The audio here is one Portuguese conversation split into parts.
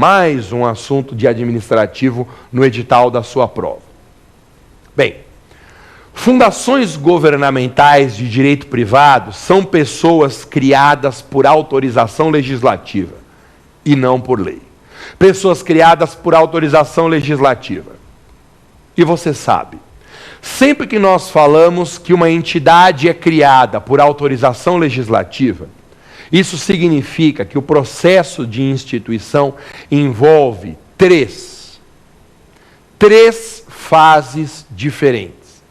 mais um assunto de administrativo no edital da sua prova. Bem, fundações governamentais de direito privado são pessoas criadas por autorização legislativa e não por lei. Pessoas criadas por autorização legislativa. E você sabe, sempre que nós falamos que uma entidade é criada por autorização legislativa, isso significa que o processo de instituição envolve três fases diferentes.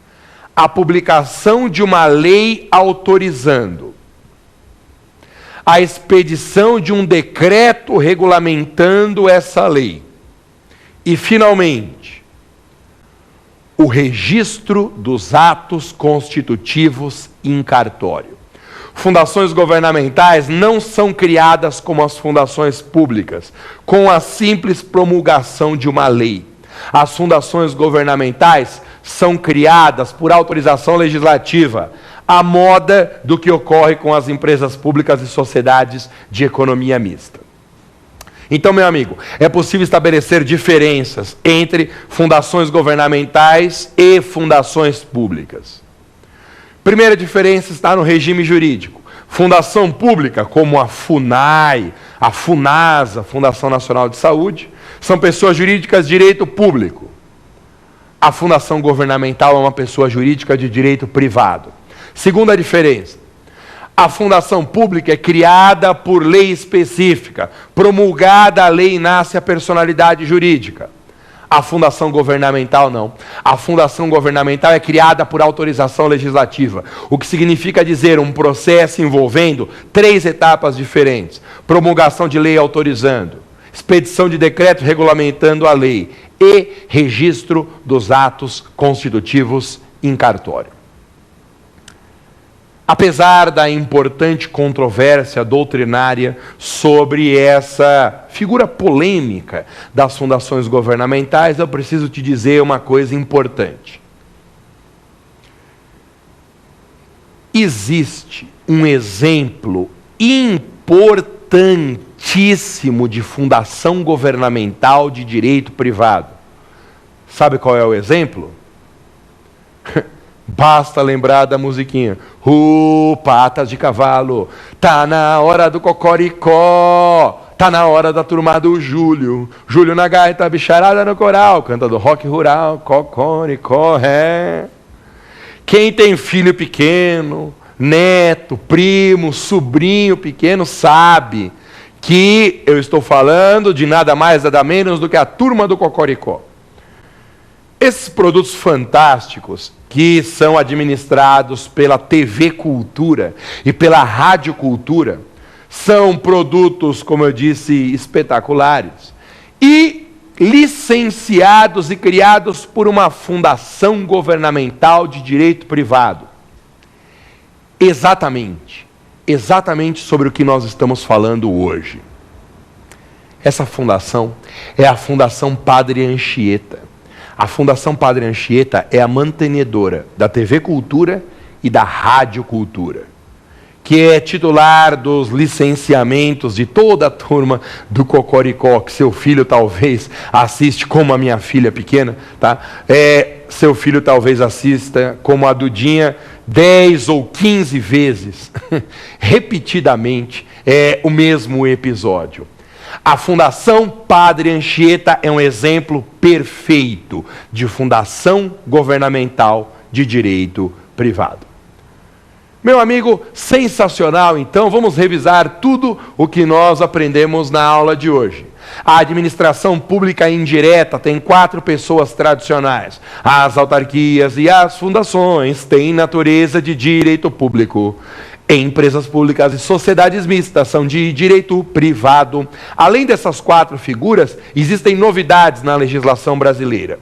A publicação de uma lei autorizando, a expedição de um decreto regulamentando essa lei e, finalmente, o registro dos atos constitutivos em cartório. Fundações governamentais não são criadas como as fundações públicas, com a simples promulgação de uma lei. As fundações governamentais são criadas por autorização legislativa, à moda do que ocorre com as empresas públicas e sociedades de economia mista. Então, meu amigo, é possível estabelecer diferenças entre fundações governamentais e fundações públicas. Primeira diferença está no regime jurídico. Fundação pública, como a FUNAI, a FUNASA, Fundação Nacional de Saúde, são pessoas jurídicas de direito público. A fundação governamental é uma pessoa jurídica de direito privado. Segunda diferença, a fundação pública é criada por lei específica. Promulgada a lei, nasce a personalidade jurídica. A fundação governamental não. A fundação governamental é criada por autorização legislativa, o que significa dizer um processo envolvendo três etapas diferentes: promulgação de lei autorizando, expedição de decreto regulamentando a lei e registro dos atos constitutivos em cartório. Apesar da importante controvérsia doutrinária sobre essa figura polêmica das fundações governamentais, eu preciso te dizer uma coisa importante. Existe um exemplo importantíssimo de fundação governamental de direito privado. Sabe qual é o exemplo? Basta lembrar da musiquinha. Patas de cavalo, tá na hora do cocoricó, tá na hora da turma do Júlio. Júlio na gaita, bicharada no coral, canta do rock rural, cocoricó, é. Quem tem filho pequeno, neto, primo, sobrinho pequeno, sabe que eu estou falando de nada mais, nada menos do que a turma do cocoricó. Esses produtos fantásticos que são administrados pela TV Cultura e pela Rádio Cultura são produtos, como eu disse, espetaculares e licenciados e criados por uma fundação governamental de direito privado. Exatamente sobre o que nós estamos falando hoje. Essa fundação é a Fundação Padre Anchieta. A Fundação Padre Anchieta é a mantenedora da TV Cultura e da Rádio Cultura, que é titular dos licenciamentos de toda a turma do Cocoricó, que seu filho talvez assiste como a minha filha pequena, tá? Seu filho talvez assista como a Dudinha 10 ou 15 vezes, repetidamente, o mesmo episódio. A Fundação Padre Anchieta é um exemplo perfeito de fundação governamental de direito privado. Meu amigo, sensacional, então vamos revisar tudo o que nós aprendemos na aula de hoje. A administração pública indireta tem 4 pessoas tradicionais. As autarquias e as fundações têm natureza de direito público. Empresas públicas e sociedades mistas são de direito privado. Além dessas 4 figuras, existem novidades na legislação brasileira.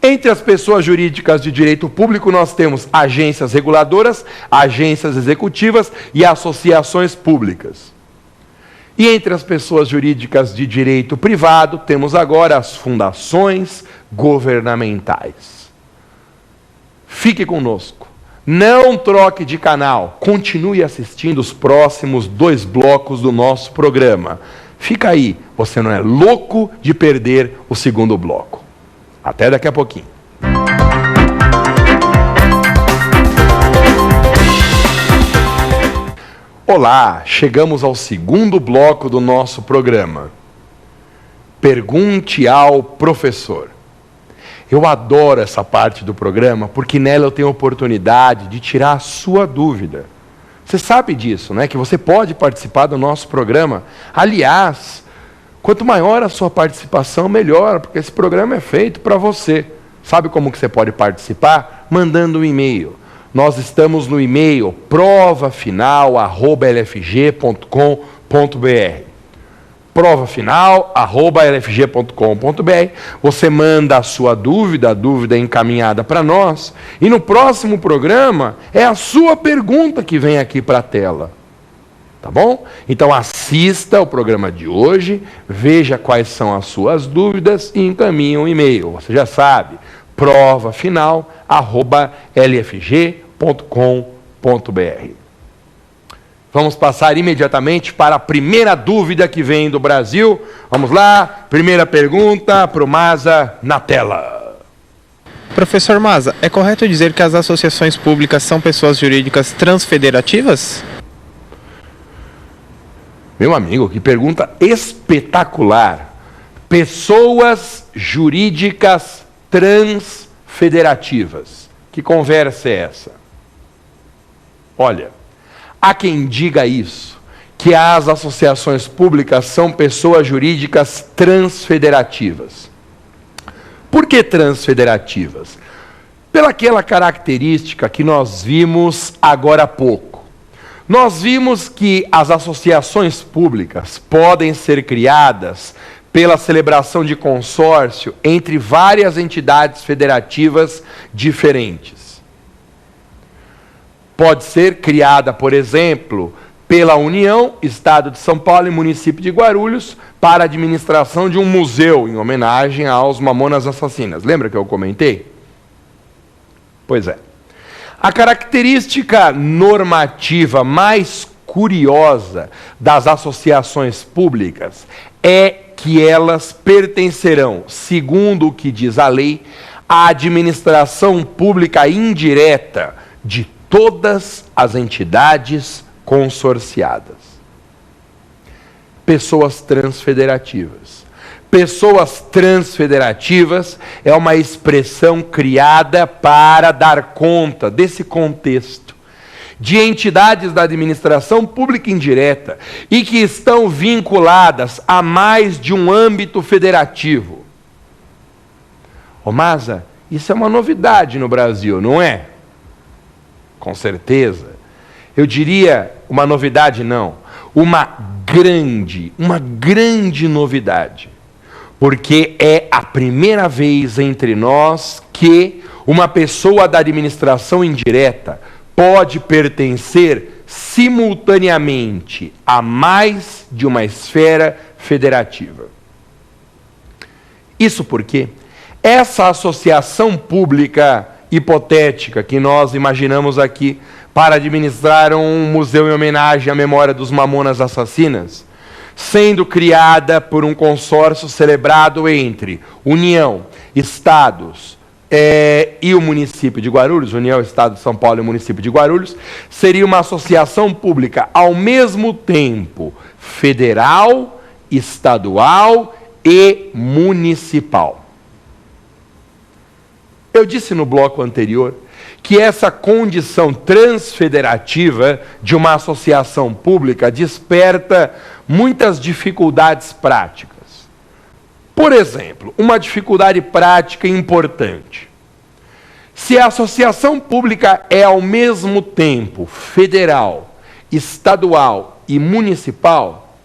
Entre as pessoas jurídicas de direito público, nós temos agências reguladoras, agências executivas e associações públicas. E entre as pessoas jurídicas de direito privado, temos agora as fundações governamentais. Fique conosco. Não troque de canal. Continue assistindo os próximos 2 blocos do nosso programa. Fica aí, você não é louco de perder o segundo bloco. Até daqui a pouquinho. Olá, chegamos ao segundo bloco do nosso programa. Pergunte ao professor. Eu adoro essa parte do programa porque nela eu tenho a oportunidade de tirar a sua dúvida. Você sabe disso, né? Que você pode participar do nosso programa. Aliás, quanto maior a sua participação, melhor, porque esse programa é feito para você. Sabe como que você pode participar? Mandando um e-mail. Nós estamos no e-mail provafinal@lfg.com.br. provafinal@lfg.com.br. Você manda a sua dúvida, a dúvida é encaminhada para nós, e no próximo programa é a sua pergunta que vem aqui para a tela. Tá bom? Então assista o programa de hoje, veja quais são as suas dúvidas e encaminhe um e-mail. Você já sabe, provafinal@lfg.com.br. Vamos passar imediatamente para a primeira dúvida que vem do Brasil. Vamos lá, primeira pergunta para o Maza na tela. Professor Maza, é correto dizer que as associações públicas são pessoas jurídicas transfederativas? Meu amigo, que pergunta espetacular. Pessoas jurídicas transfederativas. Que conversa é essa? Olha, há quem diga isso, que as associações públicas são pessoas jurídicas transfederativas. Por que transfederativas? Pelaquela característica que nós vimos agora há pouco. Nós vimos que as associações públicas podem ser criadas pela celebração de consórcio entre várias entidades federativas diferentes. Pode ser criada, por exemplo, pela União, Estado de São Paulo e município de Guarulhos, para a administração de um museu em homenagem aos Mamonas Assassinas. Lembra que eu comentei? Pois é. A característica normativa mais curiosa das associações públicas é que elas pertencerão, segundo o que diz a lei, à administração pública indireta de todas as entidades consorciadas. Pessoas transfederativas. Pessoas transfederativas é uma expressão criada para dar conta desse contexto de entidades da administração pública indireta e que estão vinculadas a mais de um âmbito federativo. Ô Maza, isso é uma novidade no Brasil, não é? Com certeza. Eu diria, uma novidade não, uma grande novidade. Porque é a primeira vez entre nós que uma pessoa da administração indireta pode pertencer simultaneamente a mais de uma esfera federativa. Isso porque essa associação pública hipotética que nós imaginamos aqui para administrar um museu em homenagem à memória dos Mamonas Assassinas, sendo criada por um consórcio celebrado entre União, Estados e o município de Guarulhos, União, Estado de São Paulo e o município de Guarulhos, seria uma associação pública ao mesmo tempo federal, estadual e municipal. Eu disse no bloco anterior que essa condição transfederativa de uma associação pública desperta muitas dificuldades práticas. Por exemplo, uma dificuldade prática importante. Se a associação pública é ao mesmo tempo federal, estadual e municipal,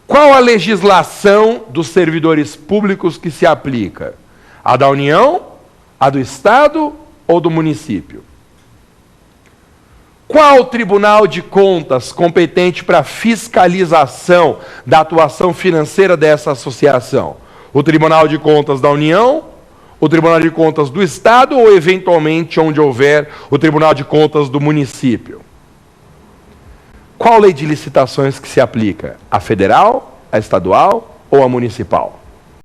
qual a legislação dos servidores públicos que se aplica? A da União, a do Estado ou do município? Qual o Tribunal de Contas competente para fiscalização da atuação financeira dessa associação? O Tribunal de Contas da União, o Tribunal de Contas do Estado ou, eventualmente, onde houver, o Tribunal de Contas do município? Qual lei de licitações que se aplica? A federal, A estadual ou a municipal?